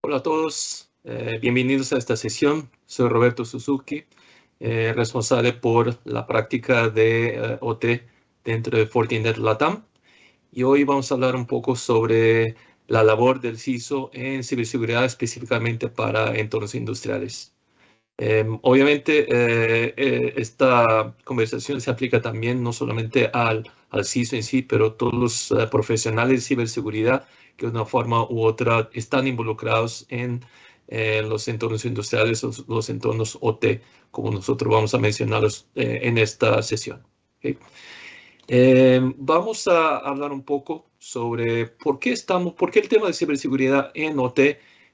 Hola a todos, bienvenidos a esta sesión. Soy Roberto Suzuki, responsable por la práctica de OT dentro de Fortinet LATAM. Y hoy vamos a hablar un poco sobre la labor del CISO en ciberseguridad específicamente para entornos industriales. Obviamente, esta conversación se aplica también no solamente al CISO en sí, pero todos los profesionales de ciberseguridad que de una forma u otra están involucrados en los entornos industriales o los entornos OT, como nosotros vamos a mencionarlos en esta sesión. ¿Okay? Vamos a hablar un poco sobre por qué el tema de ciberseguridad en OT,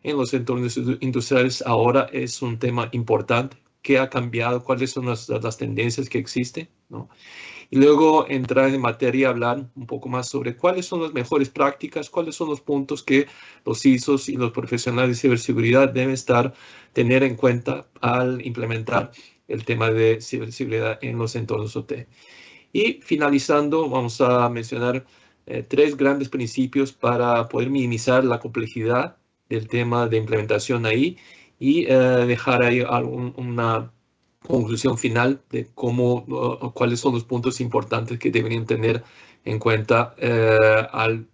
en los entornos industriales ahora es un tema importante, qué ha cambiado, cuáles son las tendencias que existen, ¿no? Y luego entrar en materia, hablar un poco más sobre cuáles son las mejores prácticas, cuáles son los puntos que los CISOs y los profesionales de ciberseguridad deben tener en cuenta al implementar el tema de ciberseguridad en los entornos OT. Y finalizando, vamos a mencionar tres grandes principios para poder minimizar la complejidad del tema de implementación ahí y dejar ahí una conclusión final de cuáles son los puntos importantes que deberían tener en cuenta al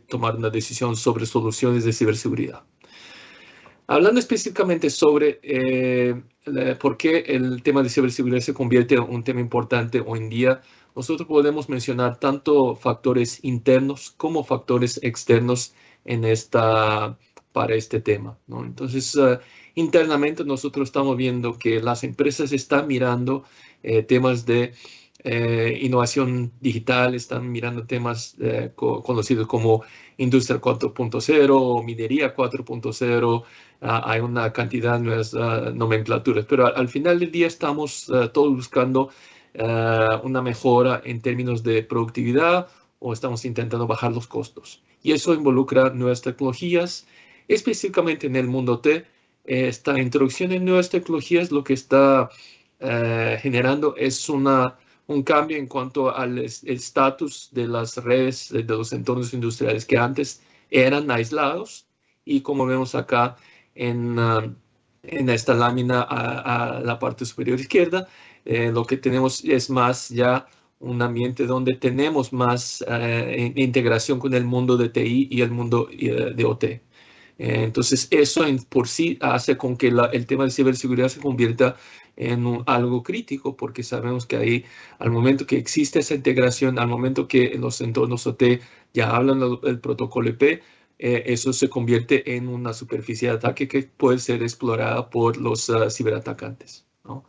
tomar una decisión sobre soluciones de ciberseguridad. Hablando específicamente sobre por qué el tema de ciberseguridad se convierte en un tema importante hoy en día, nosotros podemos mencionar tanto factores internos como factores externos para este tema, ¿no? Entonces, internamente nosotros estamos viendo que las empresas están mirando temas de innovación digital, están mirando temas conocidos como Industria 4.0 o Minería 4.0. Hay una cantidad de nuevas nomenclaturas, pero al final del día estamos todos buscando una mejora en términos de productividad o estamos intentando bajar los costos. Y eso involucra nuevas tecnologías, específicamente en el mundo T. Esta introducción en nuevas tecnologías lo que está generando es un cambio en cuanto al estatus de las redes, de los entornos industriales que antes eran aislados y como vemos acá en esta lámina a la parte superior izquierda, lo que tenemos es más ya un ambiente donde tenemos más integración con el mundo de TI y el mundo de OT. Entonces, eso por sí hace con que el tema de ciberseguridad se convierta en algo crítico, porque sabemos que ahí, al momento que existe esa integración, al momento que los entornos OT ya hablan el protocolo IP, eso se convierte en una superficie de ataque que puede ser explorada por los ciberatacantes, ¿no?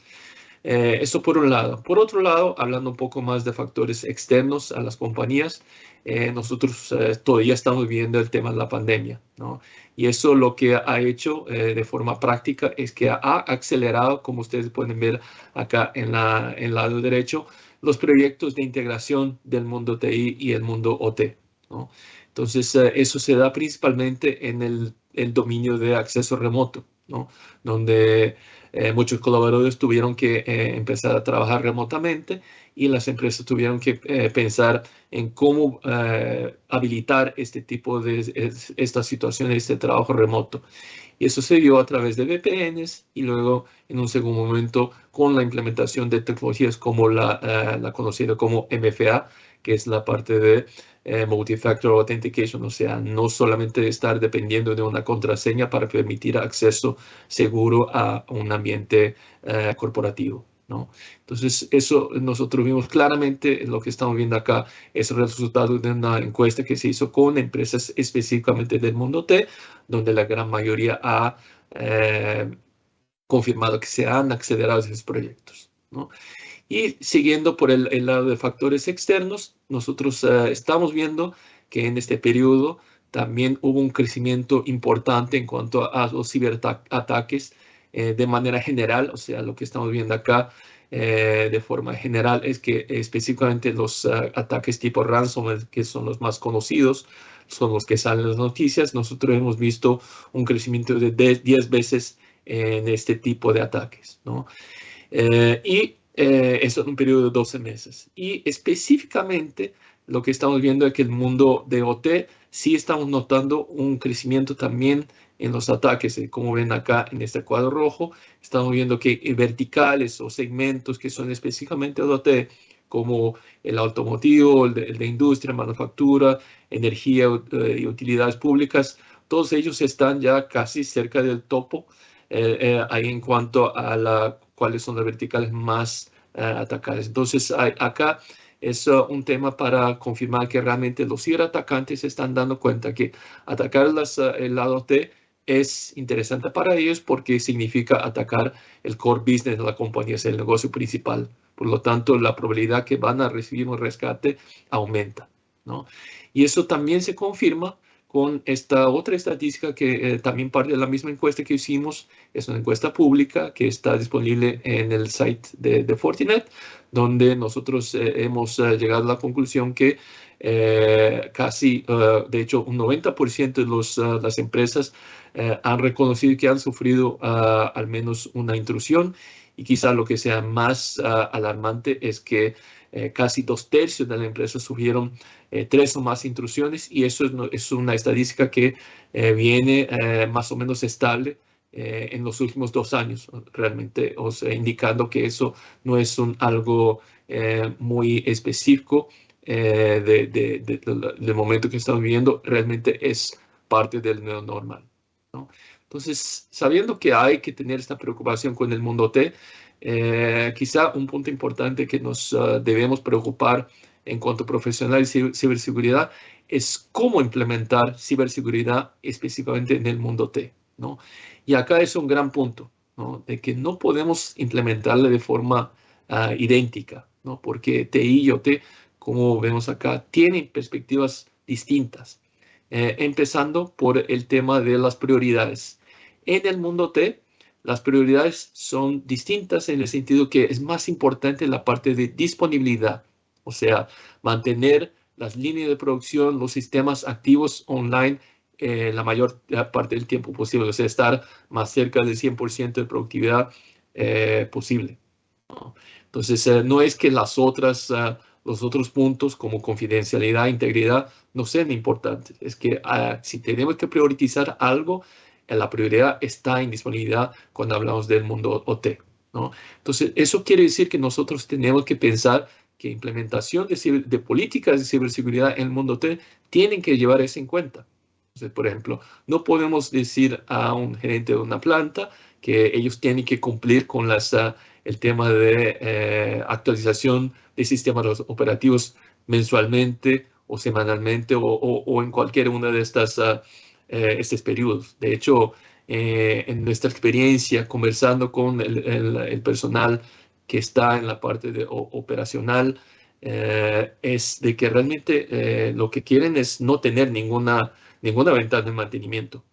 Eso por un lado. Por otro lado, hablando un poco más de factores externos a las compañías, nosotros todavía estamos viviendo el tema de la pandemia, ¿no? Y eso lo que ha hecho de forma práctica es que ha acelerado, como ustedes pueden ver acá en el lado derecho, los proyectos de integración del mundo TI y el mundo OT, ¿no? Entonces, eso se da principalmente en el dominio de acceso remoto, ¿no? Donde muchos colaboradores tuvieron que empezar a trabajar remotamente y las empresas tuvieron que pensar en cómo habilitar este tipo esta situación, este trabajo remoto. Y eso se dio a través de VPNs y luego en un segundo momento con la implementación de tecnologías como la conocida como MFA, que es la parte de Multi-Factor Authentication, o sea, no solamente estar dependiendo de una contraseña para permitir acceso seguro a un ambiente corporativo, ¿no? Entonces, eso nosotros vimos claramente, lo que estamos viendo acá es el resultado de una encuesta que se hizo con empresas específicamente del mundo T, donde la gran mayoría ha confirmado que se han acelerado esos proyectos, ¿no? Y siguiendo por el lado de factores externos, nosotros estamos viendo que en este periodo también hubo un crecimiento importante en cuanto a los ciberataques de manera general, o sea, lo que estamos viendo acá de forma general es que específicamente los ataques tipo ransomware, que son los más conocidos, son los que salen en las noticias, nosotros hemos visto un crecimiento de 10 veces en este tipo de ataques, ¿no? Eso en un periodo de 12 meses. Y específicamente lo que estamos viendo es que el mundo de OT sí estamos notando un crecimiento también en los ataques. Como ven acá en este cuadro rojo, estamos viendo que verticales o segmentos que son específicamente de OT, como el automotivo, el de industria, manufactura, energía y utilidades públicas, todos ellos están ya casi cerca del topo ahí en cuanto a cuáles son las verticales más atacadas. Entonces, acá es un tema para confirmar que realmente los ciberatacantes se están dando cuenta que atacar el lado T es interesante para ellos porque significa atacar el core business de la compañía, es el negocio principal. Por lo tanto, la probabilidad que van a recibir un rescate aumenta, ¿no? Y eso también se confirma con esta otra estadística que también parte de la misma encuesta que hicimos. Es una encuesta pública que está disponible en el site de Fortinet, donde nosotros hemos llegado a la conclusión que casi, de hecho, un 90% de las empresas han reconocido que han sufrido al menos una intrusión, y quizá lo que sea más alarmante es que casi 2/3 de las empresas sufrieron 3 o más intrusiones, y eso es una estadística que viene más o menos estable en los últimos 2 años, realmente, o sea, indicando que eso no es algo muy específico del momento que estamos viviendo, realmente es parte del nuevo normal, ¿no? Entonces, sabiendo que hay que tener esta preocupación con el mundo T, quizá un punto importante que nos debemos preocupar en cuanto a profesionales de ciberseguridad es cómo implementar ciberseguridad específicamente en el mundo T, ¿no? Y acá es un gran punto, ¿no? De que no podemos implementarla de forma idéntica, ¿no? Porque TI y OT, como vemos acá, tienen perspectivas distintas, empezando por el tema de las prioridades. En el mundo T, las prioridades son distintas en el sentido que es más importante la parte de disponibilidad, o sea, mantener las líneas de producción, los sistemas activos online la mayor parte del tiempo posible, o sea, estar más cerca del 100% de productividad posible, ¿no? Entonces, no es que los otros puntos como confidencialidad, integridad, no sean importantes, es que si tenemos que priorizar algo, la prioridad está en disponibilidad cuando hablamos del mundo OT, ¿no? Entonces, eso quiere decir que nosotros tenemos que pensar que implementación de políticas de ciberseguridad en el mundo OT tienen que llevar eso en cuenta. Entonces, por ejemplo, no podemos decir a un gerente de una planta que ellos tienen que cumplir con el tema de actualización de sistemas operativos mensualmente o semanalmente o en cualquier una de estos periodos. De hecho, en nuestra experiencia conversando con el personal que está en la parte operacional, es de que realmente lo que quieren es no tener ninguna ventana de mantenimiento.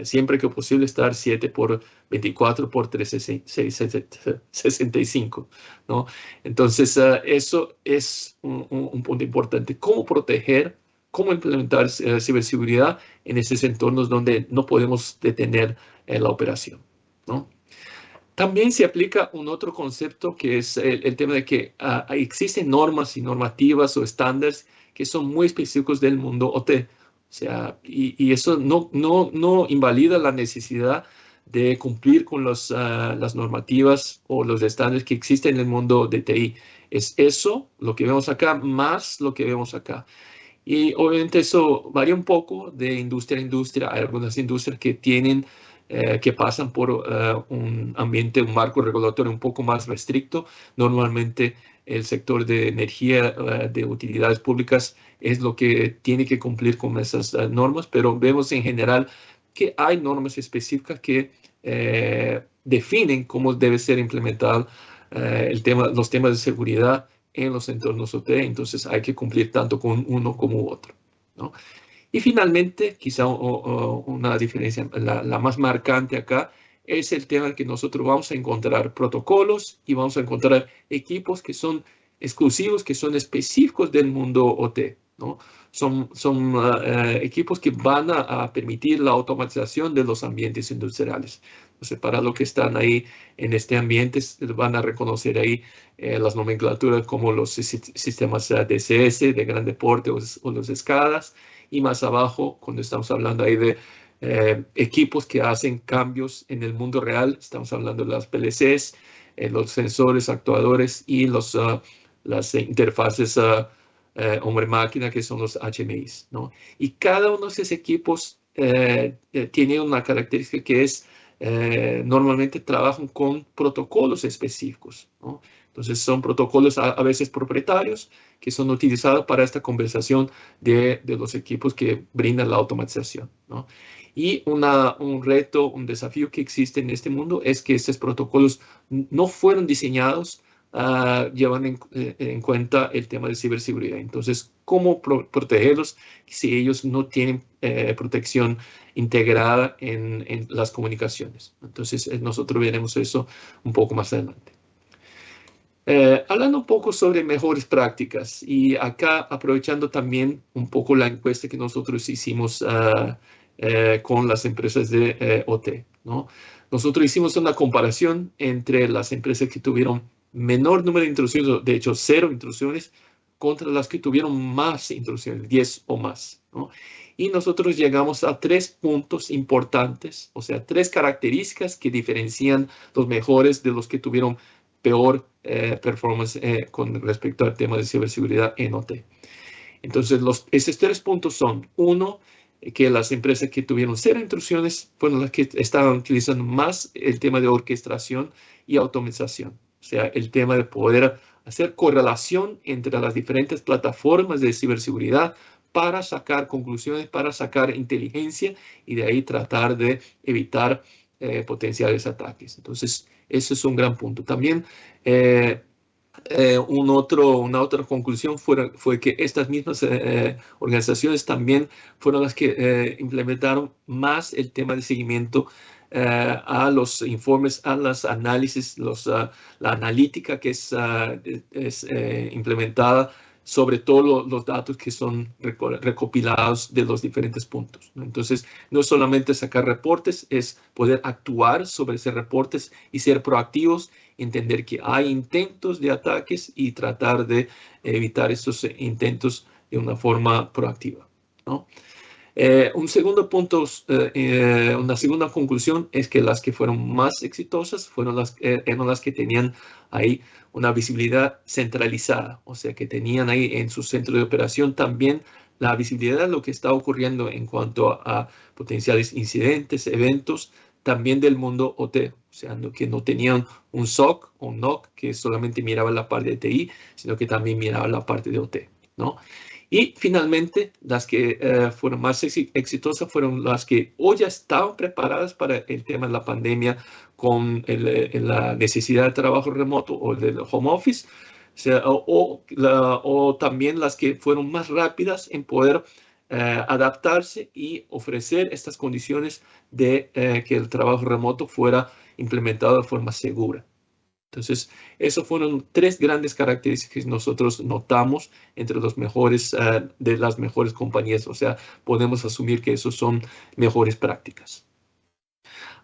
Siempre que posible estar 7/24 por 365, ¿no? Entonces, eso es un punto importante. ¿Cómo proteger, cómo implementar ciberseguridad en esos entornos donde no podemos detener la operación, ¿no? También se aplica un otro concepto que es el tema de que existen normas y normativas o estándares que son muy específicos del mundo OT. O sea, y eso no invalida la necesidad de cumplir con las normativas o los estándares que existen en el mundo de TI. Es eso lo que vemos acá, más lo que vemos acá. Y obviamente eso varía un poco de industria a industria. Hay algunas industrias que que pasan por un ambiente, un marco regulatorio un poco más restricto. Normalmente el sector de energía, de utilidades públicas, es lo que tiene que cumplir con esas normas, pero vemos en general que hay normas específicas que definen cómo debe ser implementado los temas de seguridad en los entornos OT, entonces hay que cumplir tanto con uno como otro, ¿no? Y finalmente, quizá una diferencia, la más marcante acá, es el tema que nosotros vamos a encontrar protocolos y vamos a encontrar equipos que son exclusivos, que son específicos del mundo OT, ¿no? Son equipos que van a permitir la automatización de los ambientes industriales. O sea, para los que están ahí en este ambiente, van a reconocer ahí las nomenclaturas como los sistemas DCS, de gran deporte o los SCADAs. Y más abajo, cuando estamos hablando ahí de equipos que hacen cambios en el mundo real, estamos hablando de las PLCs, los sensores, actuadores y las interfaces hombre-máquina, que son los HMIs, ¿no? Y cada uno de esos equipos tiene una característica que es, normalmente trabajan con protocolos específicos, ¿no? Entonces son protocolos a veces propietarios que son utilizados para esta conversación de los equipos que brindan la automatización, ¿no? Y un reto, un desafío que existe en este mundo es que estos protocolos no fueron diseñados llevan en cuenta el tema de ciberseguridad. Entonces, ¿cómo protegerlos si ellos no tienen protección integrada en las comunicaciones? Entonces, nosotros veremos eso un poco más adelante. Hablando un poco sobre mejores prácticas, y acá aprovechando también un poco la encuesta que nosotros hicimos con las empresas de OT, ¿no? Nosotros hicimos una comparación entre las empresas que tuvieron menor número de intrusiones, de hecho 0 intrusiones, contra las que tuvieron más intrusiones, 10 o más, ¿no? Y nosotros llegamos a 3 puntos importantes, o sea, 3 características que diferencian los mejores de los que tuvieron peor performance con respecto al tema de ciberseguridad en OT. Entonces, esos 3 puntos son, uno, que las empresas que tuvieron 0 intrusiones fueron las que estaban utilizando más el tema de orquestación y automatización. O sea, el tema de poder hacer correlación entre las diferentes plataformas de ciberseguridad para sacar conclusiones, para sacar inteligencia y de ahí tratar de evitar potenciales ataques. Entonces, ese es un gran punto. También una otra conclusión fue que estas mismas organizaciones también fueron las que implementaron más el tema de seguimiento a los informes, a los análisis, la analítica que es implementada sobre todos los datos que son recopilados de los diferentes puntos, ¿no? Entonces, no solamente sacar reportes, es poder actuar sobre esos reportes y ser proactivos, entender que hay intentos de ataques y tratar de evitar estos intentos de una forma proactiva, ¿no? Un segundo punto, una segunda conclusión es que las que fueron más exitosas eran las que tenían ahí una visibilidad centralizada, o sea, que tenían ahí en su centro de operación también la visibilidad de lo que está ocurriendo en cuanto a potenciales incidentes, eventos, también del mundo OT, o sea, que no tenían un SOC o un NOC que solamente miraba la parte de TI, sino que también miraba la parte de OT, ¿no? Y finalmente, las que fueron más exitosas fueron las que o ya estaban preparadas para el tema de la pandemia con la necesidad de trabajo remoto o del home office, o también las que fueron más rápidas en poder adaptarse y ofrecer estas condiciones de que el trabajo remoto fuera implementado de forma segura. Entonces, esas fueron 3 grandes características que nosotros notamos entre los mejores, de las mejores compañías. O sea, podemos asumir que esos son mejores prácticas.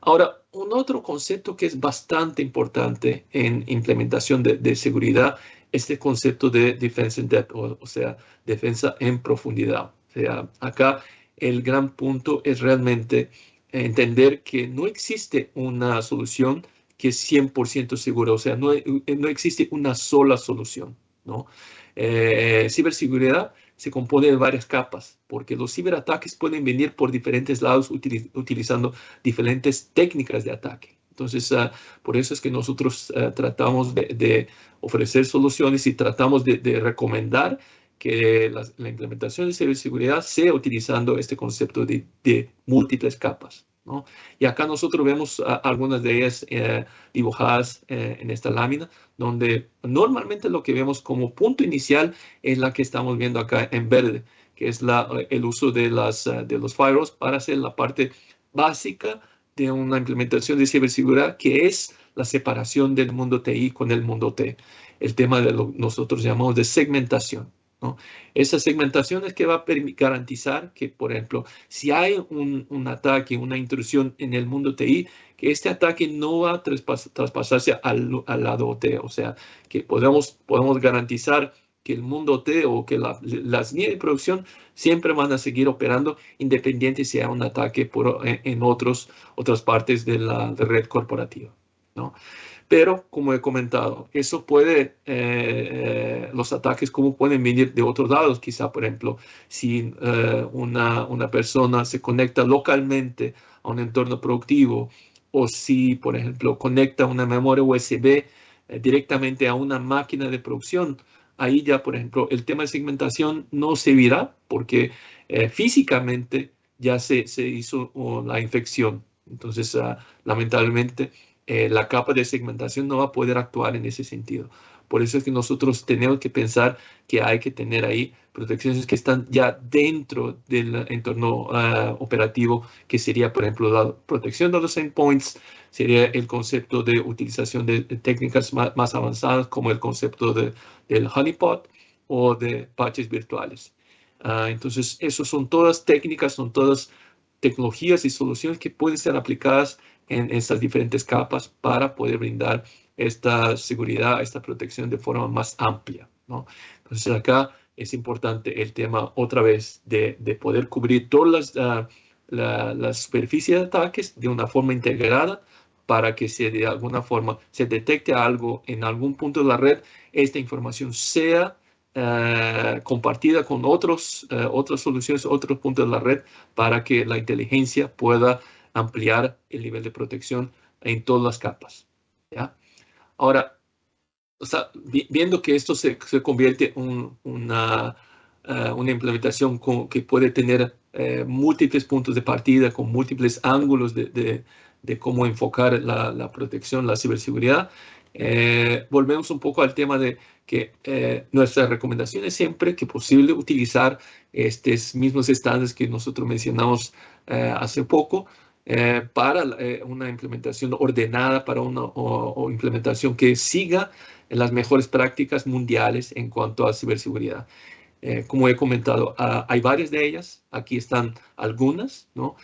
Ahora, un otro concepto que es bastante importante en implementación de seguridad es el concepto de defense in depth, o sea, defensa en profundidad. O sea, acá el gran punto es realmente entender que no existe una solución que es 100% segura, o sea, no existe una sola solución, ¿no? Ciberseguridad se compone de varias capas, porque los ciberataques pueden venir por diferentes lados utilizando diferentes técnicas de ataque. Entonces, por eso es que nosotros tratamos de ofrecer soluciones y tratamos de recomendar que la implementación de ciberseguridad sea utilizando este concepto de múltiples capas, ¿no? Y acá nosotros vemos algunas de ellas dibujadas en esta lámina, donde normalmente lo que vemos como punto inicial es la que estamos viendo acá en verde, que es el uso de los firewalls para hacer la parte básica de una implementación de ciberseguridad, que es la separación del mundo TI con el mundo T, el tema de lo que nosotros llamamos de segmentación. ¿no? Esa segmentación es que va a garantizar que, por ejemplo, si hay un ataque, una intrusión en el mundo TI, que este ataque no va a traspasarse al lado OT. O sea, que podemos garantizar que el mundo OT o que las líneas de producción siempre van a seguir operando independiente si hay un ataque en otras partes de la red corporativa, ¿no? Pero, como he comentado, eso los ataques como pueden venir de otros lados. Quizá, por ejemplo, si una persona se conecta localmente a un entorno productivo o si, por ejemplo, conecta una memoria USB directamente a una máquina de producción, ahí ya, por ejemplo, el tema de segmentación no se verá porque físicamente ya se hizo la infección. Entonces, lamentablemente, la capa de segmentación no va a poder actuar en ese sentido. Por eso es que nosotros tenemos que pensar que hay que tener ahí protecciones que están ya dentro del entorno operativo, que sería, por ejemplo, la protección de los endpoints, sería el concepto de utilización de técnicas más avanzadas, como el concepto del honeypot o de patches virtuales. Entonces, eso son todas técnicas, son todas tecnologías y soluciones que pueden ser aplicadas en estas diferentes capas para poder brindar esta seguridad, esta protección de forma más amplia, ¿no? Entonces acá es importante el tema otra vez de poder cubrir todas las superficies de ataques de una forma integrada para que de alguna forma se detecte algo en algún punto de la red, esta información sea compartida con otras soluciones, otros puntos de la red, para que la inteligencia pueda ampliar el nivel de protección en todas las capas, ¿ya? Ahora, o sea, viendo que esto se convierte en una implementación que puede tener múltiples puntos de partida, con múltiples ángulos de cómo enfocar la protección, la ciberseguridad, volvemos un poco al tema de que nuestra recomendación es siempre que posible utilizar estos mismos estándares que nosotros mencionamos hace poco, para una implementación ordenada, para una implementación que siga las mejores prácticas mundiales en cuanto a ciberseguridad. Como he comentado, hay varias de ellas, aquí están algunas, ¿no?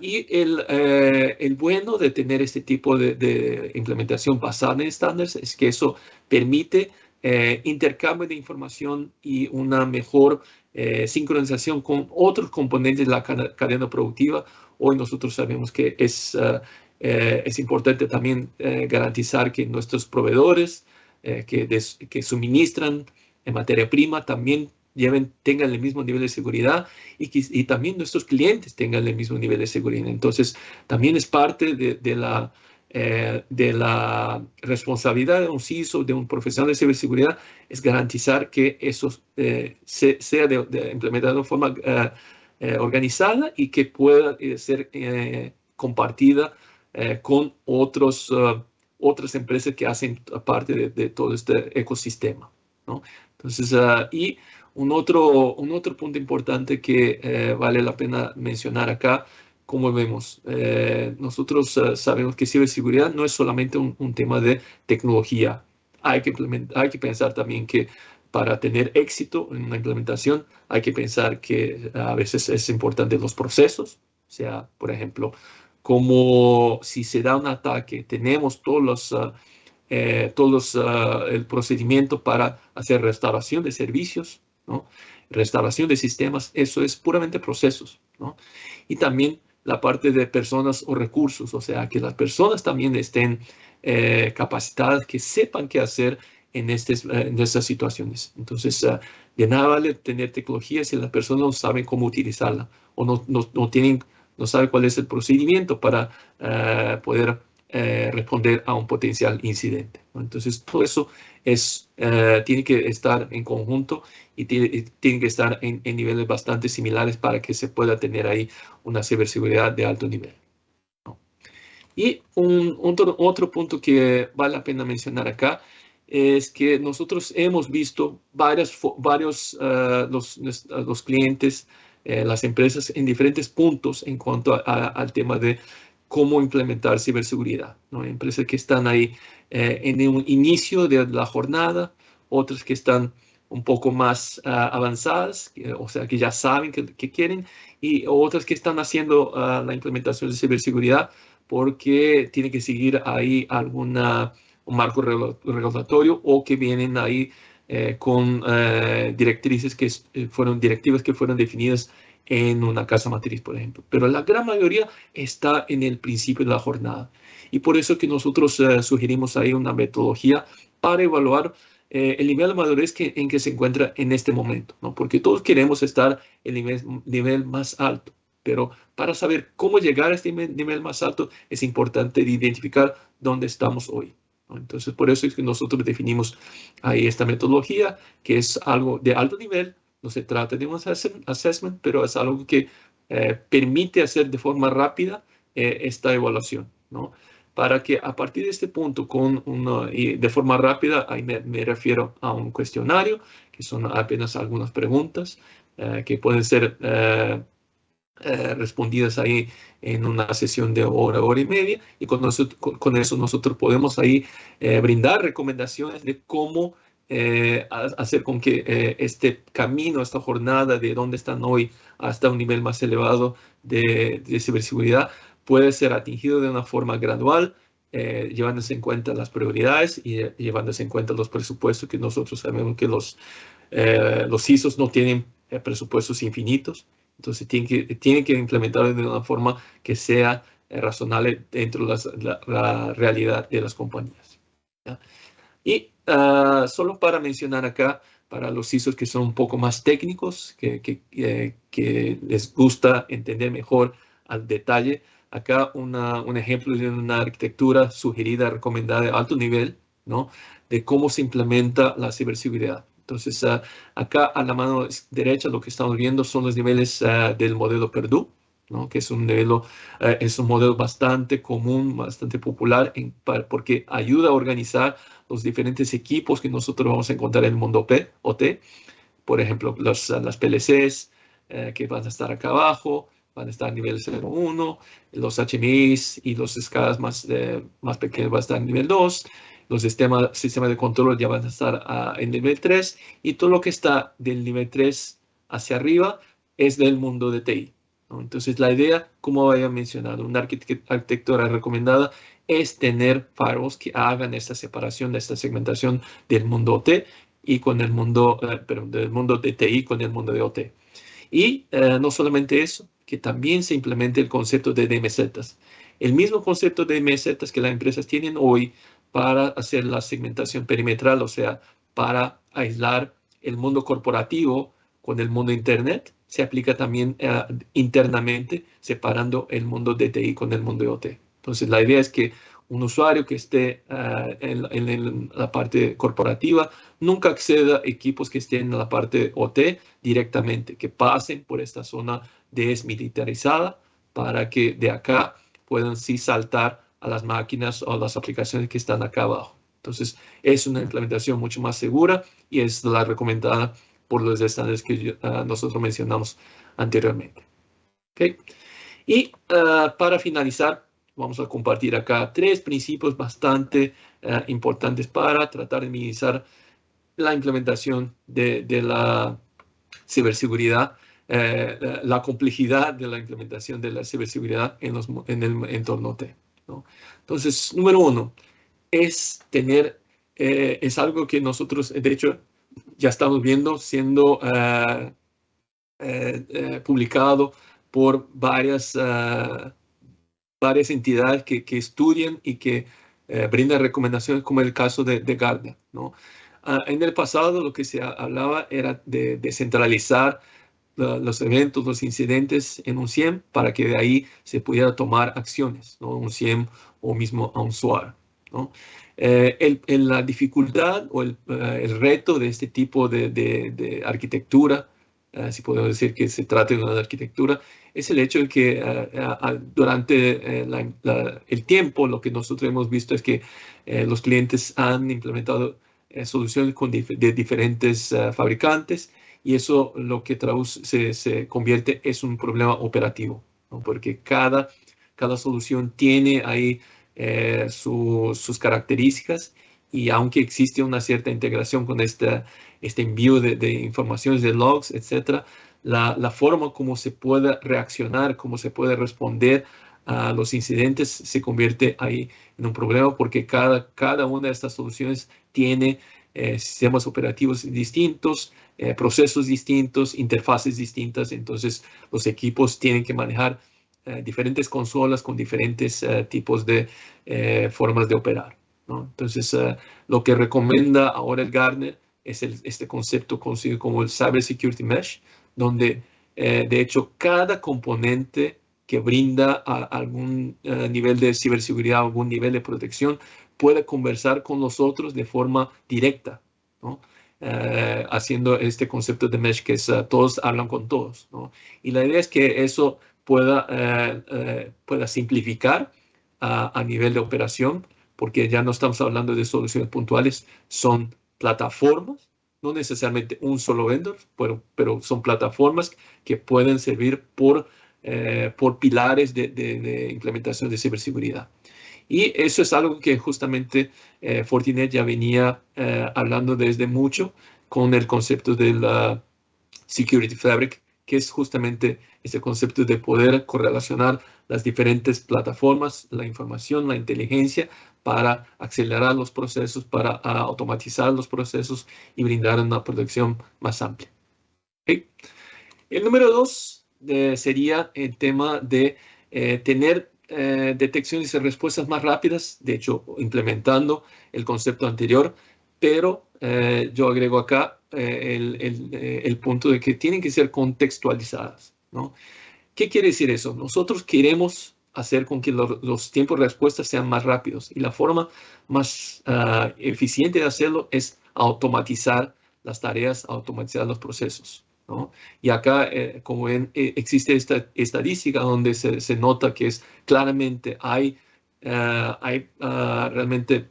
Y el bueno de tener este tipo de implementación basada en estándares es que eso permite intercambio de información y una mejor sincronización con otros componentes de la cadena productiva. Hoy nosotros sabemos que es importante también garantizar que nuestros proveedores que suministran en materia prima también tengan el mismo nivel de seguridad y también nuestros clientes tengan el mismo nivel de seguridad. Entonces, también es parte de la responsabilidad de un CISO, de un profesional de ciberseguridad, es garantizar que eso sea implementado de forma organizada y que pueda ser compartida con otras empresas que hacen parte de todo este ecosistema, ¿no? Entonces, y un otro punto importante que vale la pena mencionar acá, como vemos, nosotros sabemos que ciberseguridad no es solamente un tema de tecnología. Hay que pensar también que para tener éxito en una implementación hay que pensar que a veces es importante los procesos. O sea, por ejemplo, como si se da un ataque, tenemos el procedimiento para hacer restauración de servicios, ¿no? Restauración de sistemas, eso es puramente procesos, ¿no? Y también la parte de personas o recursos, o sea, que las personas también estén capacitadas, que sepan qué hacer en estas situaciones. Entonces, de nada vale tener tecnología si las personas no saben cómo utilizarla o no saben cuál es el procedimiento para poder responder a un potencial incidente, ¿no? Entonces, todo eso tiene que estar en conjunto y tiene que estar en niveles bastante similares para que se pueda tener ahí una ciberseguridad de alto nivel, ¿no? Y otro punto que vale la pena mencionar acá es que nosotros hemos visto varios los clientes, las empresas en diferentes puntos en cuanto al tema de cómo implementar ciberseguridad, ¿no? Empresas que están ahí en un inicio de la jornada, otras que están un poco más avanzadas, o sea, que ya saben que quieren, y otras que están haciendo la implementación de ciberseguridad porque tienen que seguir ahí un marco regulatorio o que vienen ahí con directrices directivas que fueron definidas en una casa matriz, por ejemplo. Pero la gran mayoría está en el principio de la jornada. Y por eso que nosotros sugerimos ahí una metodología para evaluar el nivel de madurez en que se encuentra en este momento, ¿no? Porque todos queremos estar en el nivel más alto, pero para saber cómo llegar a este nivel más alto es importante identificar dónde estamos hoy, ¿no? Entonces, por eso es que nosotros definimos ahí esta metodología, que es algo de alto nivel. No se trata de un assessment, pero es algo que permite hacer de forma rápida esta evaluación, ¿no? Para que a partir de este punto, y de forma rápida, ahí me refiero a un cuestionario, que son apenas algunas preguntas que pueden ser respondidas ahí en una sesión de hora y media, y con eso nosotros podemos ahí brindar recomendaciones de cómo hacer con que este camino, esta jornada de dónde están hoy hasta un nivel más elevado de ciberseguridad puede ser atingido de una forma gradual, llevándose en cuenta las prioridades y llevándose en cuenta los presupuestos, que nosotros sabemos que los ISOs no tienen presupuestos infinitos. Entonces, tiene que implementarlo de una forma que sea razonable dentro de la realidad de las compañías, ¿ya? Y solo para mencionar acá, para los ISOs que son un poco más técnicos, que les gusta entender mejor al detalle, acá un ejemplo de una arquitectura sugerida, recomendada de alto nivel, ¿no? De cómo se implementa la ciberseguridad. Entonces, acá a la mano derecha lo que estamos viendo son los niveles del modelo Purdue, ¿no? Que es un modelo bastante común, bastante popular, porque ayuda a organizar los diferentes equipos que nosotros vamos a encontrar en el mundo OT. Por ejemplo, las PLCs que van a estar acá abajo, van a estar a nivel 0.1, los HMIs y los SCADAs más pequeños van a estar en nivel 2, los sistemas de control ya van a estar en nivel 3, y todo lo que está del nivel 3 hacia arriba es del mundo de TI, ¿no? Entonces, la idea, como había mencionado, una arquitectura recomendada es tener firewalls que hagan esta separación, esta segmentación del mundo OT y con el mundo, del mundo de TI con el mundo de OT. Y no solamente eso, que también se implemente el concepto de DMZs. El mismo concepto de DMZs que las empresas tienen hoy para hacer la segmentación perimetral, o sea, para aislar el mundo corporativo con el mundo Internet, se aplica también internamente, separando el mundo de TI con el mundo de OT. Entonces, la idea es que un usuario que esté en la parte corporativa nunca acceda a equipos que estén en la parte OT directamente, que pasen por esta zona desmilitarizada para que de acá puedan sí saltar a las máquinas o a las aplicaciones que están acá abajo. Entonces, es una implementación mucho más segura y es la recomendada por los estándares que nosotros mencionamos anteriormente. ¿Okay? Y para finalizar, vamos a compartir acá 3 principios bastante importantes para tratar de minimizar la implementación de la ciberseguridad, la complejidad de la implementación de la ciberseguridad en el entorno T, ¿no? Entonces, número 1, es algo que nosotros, de hecho, ya estamos viendo siendo publicado por varias entidades que estudian y que brindan recomendaciones, como el caso de Gartner, ¿no? En el pasado lo que se hablaba era de descentralizar los eventos, los incidentes en un SIEM para que de ahí se pudiera tomar acciones, ¿no? Un SIEM o mismo a un SOAR, ¿no? La dificultad o el reto de este tipo de arquitectura, si podemos decir que se trata de una arquitectura, es el hecho de que durante el tiempo lo que nosotros hemos visto es que los clientes han implementado soluciones de diferentes fabricantes, y eso lo que se convierte es un problema operativo, ¿no? Porque cada solución tiene ahí sus características, y aunque existe una cierta integración con este envío de informaciones, de logs, etc., la forma como se puede reaccionar, cómo se puede responder a los incidentes se convierte ahí en un problema porque cada una de estas soluciones tiene sistemas operativos distintos, procesos distintos, interfaces distintas. Entonces, los equipos tienen que manejar diferentes consolas con diferentes tipos de formas de operar, ¿no? Entonces, lo que recomienda ahora el Gartner es este concepto conocido como el Cyber Security Mesh, donde de hecho cada componente que brinda algún nivel de ciberseguridad, algún nivel de protección, puede conversar con los otros de forma directa, ¿no? Haciendo este concepto de mesh que es todos hablan con todos, ¿no? Y la idea es que eso pueda simplificar a nivel de operación, porque ya no estamos hablando de soluciones puntuales, son plataformas, no necesariamente un solo vendor, pero son plataformas que pueden servir por pilares de implementación de ciberseguridad. Y eso es algo que justamente Fortinet ya venía hablando desde mucho con el concepto de la Security Fabric, que es justamente ese concepto de poder correlacionar las diferentes plataformas, la información, la inteligencia, para acelerar los procesos, para automatizar los procesos y brindar una protección más amplia. ¿Okay? El número 2 sería el tema de tener detecciones y respuestas más rápidas, de hecho, implementando el concepto anterior, pero yo agrego acá el punto de que tienen que ser contextualizadas, ¿no? ¿Qué quiere decir eso? Nosotros queremos hacer con que los tiempos de respuesta sean más rápidos y la forma más eficiente de hacerlo es automatizar las tareas, automatizar los procesos, ¿no? Y acá, como ven, existe esta estadística donde se nota que es claramente hay realmente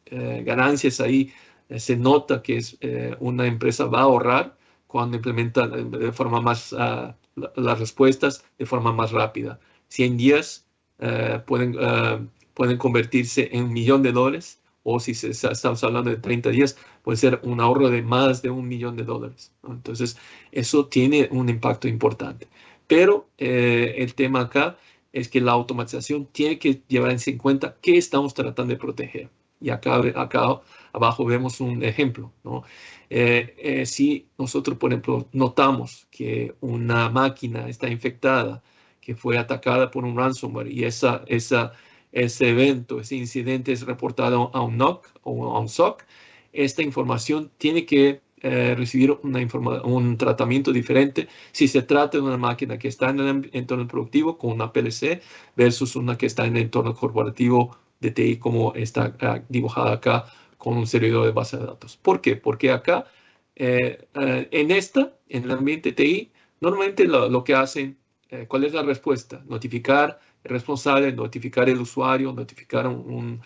ganancias ahí. Se nota que una empresa va a ahorrar cuando implementa de forma más las respuestas de forma más rápida. 100 días pueden convertirse en $1 millón, o si estamos hablando de 30 días, puede ser un ahorro de más de $1 millón, ¿no? Entonces, eso tiene un impacto importante. Pero el tema acá es que la automatización tiene que llevarse en cuenta qué estamos tratando de proteger. Y acá abajo vemos un ejemplo, ¿no? Si nosotros, por ejemplo, notamos que una máquina está infectada, que fue atacada por un ransomware y ese evento, ese incidente es reportado a un NOC o a un SOC, esta información tiene que recibir un tratamiento diferente si se trata de una máquina que está en el entorno productivo con una PLC versus una que está en el entorno corporativo de TI, como está dibujada acá con un servidor de base de datos. ¿Por qué? Porque acá, en el ambiente TI, normalmente lo que hacen, ¿cuál es la respuesta? Notificar el responsable, notificar el usuario, notificar un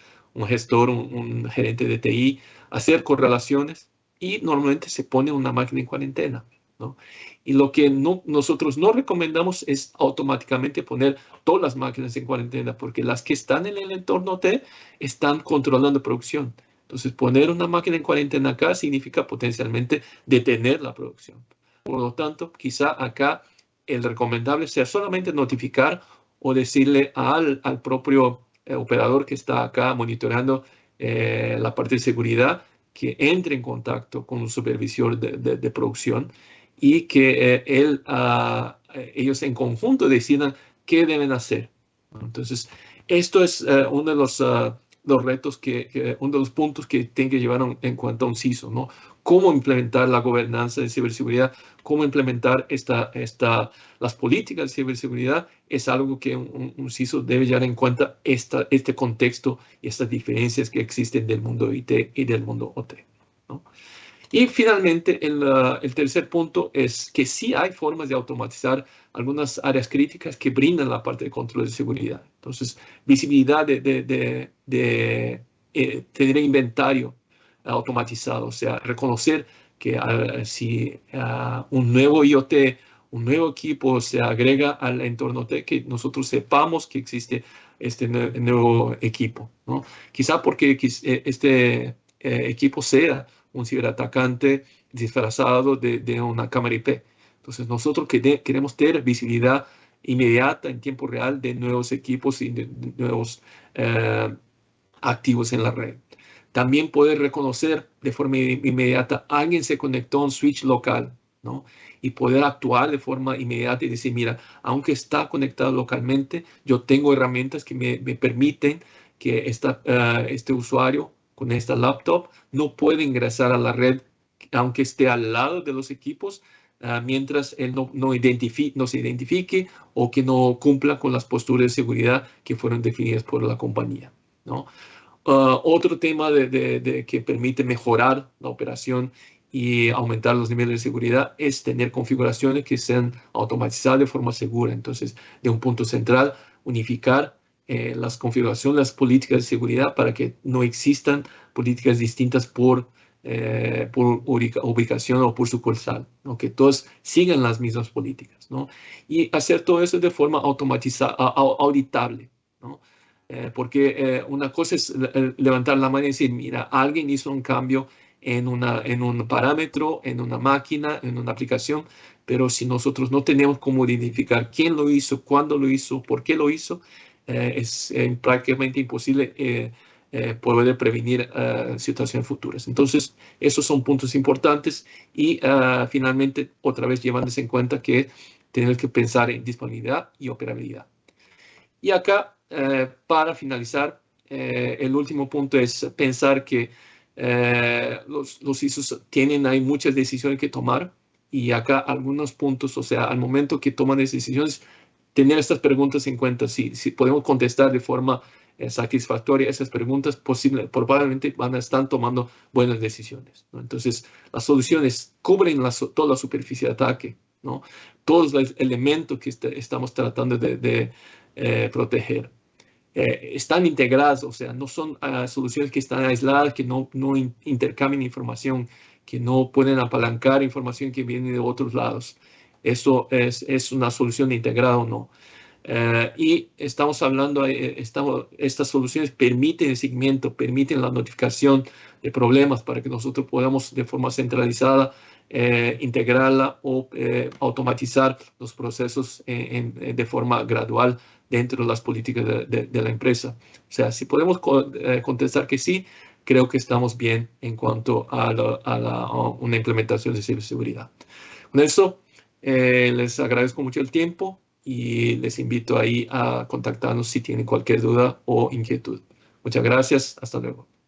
gestor, un gerente de TI, hacer correlaciones y normalmente se pone una máquina en cuarentena, ¿no? Y lo que nosotros no recomendamos es automáticamente poner todas las máquinas en cuarentena, porque las que están en el entorno T están controlando producción. Entonces, poner una máquina en cuarentena acá significa potencialmente detener la producción. Por lo tanto, quizá acá el recomendable sea solamente notificar o decirle al propio operador que está acá monitoreando la parte de seguridad que entre en contacto con un supervisor de producción y que ellos en conjunto decidan qué deben hacer. Entonces, esto es uno de los retos uno de los puntos que tienen que llevar en cuenta un CISO, ¿no? Cómo implementar la gobernanza de ciberseguridad, cómo implementar las políticas de ciberseguridad, es algo que un CISO debe llevar en cuenta este contexto y estas diferencias que existen del mundo IT y del mundo OT, ¿no? Y finalmente, el tercer punto es que sí hay formas de automatizar algunas áreas críticas que brindan la parte de control de seguridad. Entonces, visibilidad de tener inventario automatizado, o sea, reconocer que si un nuevo IoT, un nuevo equipo se agrega al entorno T, que nosotros sepamos que existe nuevo equipo, ¿no? Quizá porque este equipo sea un ciberatacante disfrazado de una cámara IP. Entonces, nosotros queremos tener visibilidad inmediata en tiempo real de nuevos equipos y de nuevos activos en la red. También poder reconocer de forma inmediata alguien se conectó a un switch local, ¿no? Y poder actuar de forma inmediata y decir, mira, aunque está conectado localmente, yo tengo herramientas que me permiten que este usuario con esta laptop no puede ingresar a la red, aunque esté al lado de los equipos, mientras él no se identifique o que no cumpla con las posturas de seguridad que fueron definidas por la compañía, ¿no? Otro tema que permite mejorar la operación y aumentar los niveles de seguridad es tener configuraciones que sean automatizadas de forma segura. Entonces, de un punto central, unificar las configuraciones, las políticas de seguridad para que no existan políticas distintas por ubicación o por sucursal, ¿no? Que todos sigan las mismas políticas, ¿no? Y hacer todo eso de forma automatizada, auditable, ¿no? Porque una cosa es levantar la mano y decir, mira, alguien hizo un cambio en un parámetro, en una máquina, en una aplicación, pero si nosotros no tenemos cómo identificar quién lo hizo, cuándo lo hizo, por qué lo hizo, es prácticamente imposible poder prevenir situaciones futuras. Entonces, esos son puntos importantes y finalmente, otra vez llevándose en cuenta que tenemos que pensar en disponibilidad y operabilidad. Y acá, para finalizar, el último punto es pensar que los ISOs hay muchas decisiones que tomar y acá algunos puntos, o sea, al momento que toman esas decisiones, tener estas preguntas en cuenta, si podemos contestar de forma satisfactoria esas preguntas, probablemente van a estar tomando buenas decisiones, ¿no? Entonces, las soluciones cubren toda la superficie de ataque, ¿no? Todos los elementos que estamos tratando de proteger. Están integradas, o sea, no son soluciones que están aisladas, que no intercambian información, que no pueden apalancar información que viene de otros lados. Eso es una solución integrada o no. Y estamos hablando, estas soluciones permiten el seguimiento, permiten la notificación de problemas para que nosotros podamos de forma centralizada integrarla o automatizar los procesos de forma gradual dentro de las políticas de la empresa. O sea, si podemos contestar que sí, creo que estamos bien en cuanto a una implementación de ciberseguridad. Con eso, les agradezco mucho el tiempo y les invito ahí a contactarnos si tienen cualquier duda o inquietud. Muchas gracias. Hasta luego.